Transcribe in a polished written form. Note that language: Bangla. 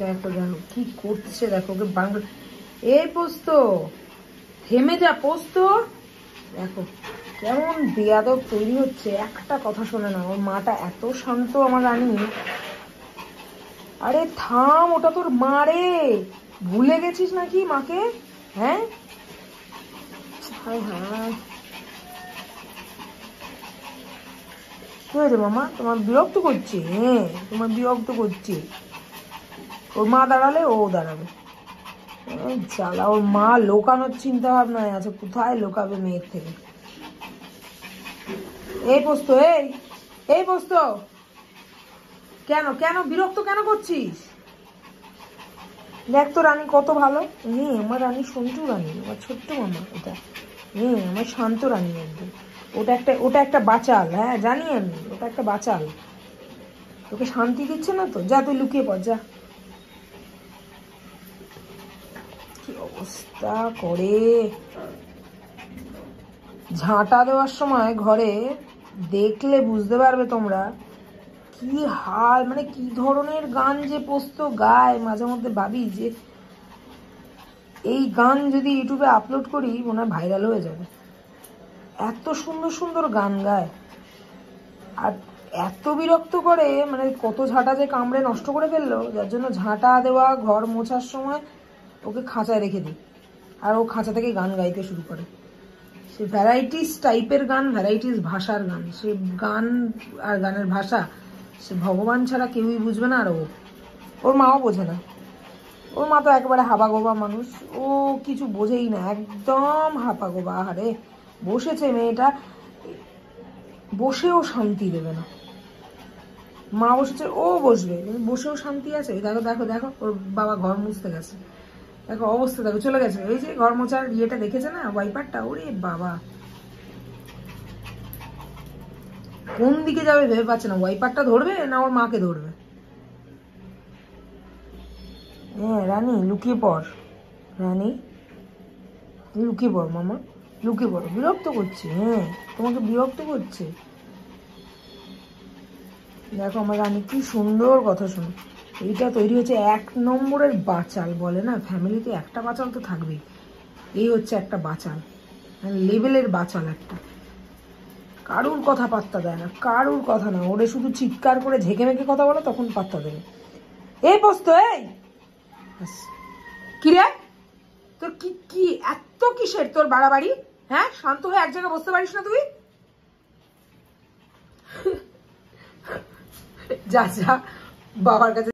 দেখো দেখো কি করছে, দেখো ওকে বাংলা। এই পোস্ত থেমে যা, পোস্ত দেখো কেমন বেয়াদব তৈরি হচ্ছে, একটা কথা শোনে না। ওর মাটা এত শান্ত আমার রানী। আরে থাম, ওটা তোর মা রে, ভুলে গেছিস নাকি মাকে? হ্যাঁ হ্যাঁ, কি হয়েছে মামা, তোমার বিরক্ত করছে? হ্যাঁ তোমার বিরক্ত করছে। ওর মা দাঁড়ালে ও দাঁড়াবে। জ্বালা, ওর মা লোকানোর চিন্তা ভাবনায় আছে, কোথায় লোকাবে মেয়ের থেকে। এই পোস্ত, এই পোস্ত, কেন কেন বিরক্ত কেন করছিস? দেখ তো রানী কত ভালো। আমার রানী সন্টু রানী, আমার ছোট্ট মামা এটা। আমার শান্ত রানী একদম। ওটা একটা বাচাল, হ্যাঁ জানি আমি, ওটা একটা বাচাল। তোকে শান্তি দিচ্ছে না তো, যা তুই লুকিয়ে পড় যা। কি অবস্থা করে, ঝাঁটা দেওয়ার সময় ঘরে দেখলে বুঝতে পারবে তোমরা কি হাল, মানে কি ধরনের গান যে পোস্ত গায়। মাঝে মধ্যে ভাবি যে এই গান যদি ইউটিউবে আপলোড করি মনে হয় ভাইরাল হয়ে যাবে। এত সুন্দর সুন্দর গান গায়, আর এত বিরক্ত করে, মানে কত ঝাঁটা যে কামড়ে নষ্ট করে ফেললো, যার জন্য ঝাঁটা দেওয়া, ঘর মোছার সময় ওকে খাঁচায় রেখে দিই, আর ও খাঁচা থেকে গান গাইতে শুরু করে। সে ভ্যারাইটিস টাইপের গান, ভ্যারাইটিস ভাষার গান, সে গান আর গানের ভাষা সে ভগবান ছাড়া কেউই বুঝবে না, আর ওর মাও বোঝে না। ওর মা তো একেবারে হাবাগোবা মানুষ, ও কিছু বোঝেই না, একদম হাবাগোবা। আরে বসেছে মেয়েটা, বসেও শান্তি দেবে না। মা বসেছে, ও বসবে, কিন্তু বসেও শান্তি আছে? দেখো দেখো দেখো, ওর বাবা ঘর মুছতে গেছে, দেখো অবস্থা দেখো, চলে গেছে। ওই যে ঘর মোছার ইয়েটা দেখেছে না, ওয়াইপারটা, ওরে বাবা কোন দিকে যাবে ভেবে পাচ্ছে না, ওয়াইপারটা ধরবে না ওর মাকে ধরবে। হ্যাঁ রানী লুকিয়ে পড়, রানী লুকিয়ে পড় মামা, লুকিয়ে পড়ো, বিরক্ত করছে। হ্যাঁ তোমাকে বিরক্ত করছে। দেখো আমার রানী কি সুন্দর কথা শোনো। এইটা তৈরি হচ্ছে 1 নম্বরের বাচাল, বলে না ফ্যামিলিতে একটা বাচাল তো থাকবেই। এই হচ্ছে একটা বাচাল, লেভেলের বাচাল একটা। কারুর কথা পাত্তা দেয় না, কারুর কথা না, ওরে শুধু চিৎকার করে ঝেঁকে মেখে কথা বলো তখন পাত্তা দেবে। এই পোস্ত, এই কি রে, তোর কি কি এত কিসের তোর বাড়াবাড়ি? হ্যাঁ শান্ত হয়ে এক জায়গায় বসতে পারিস না তুই? যা যা বাবার কাছে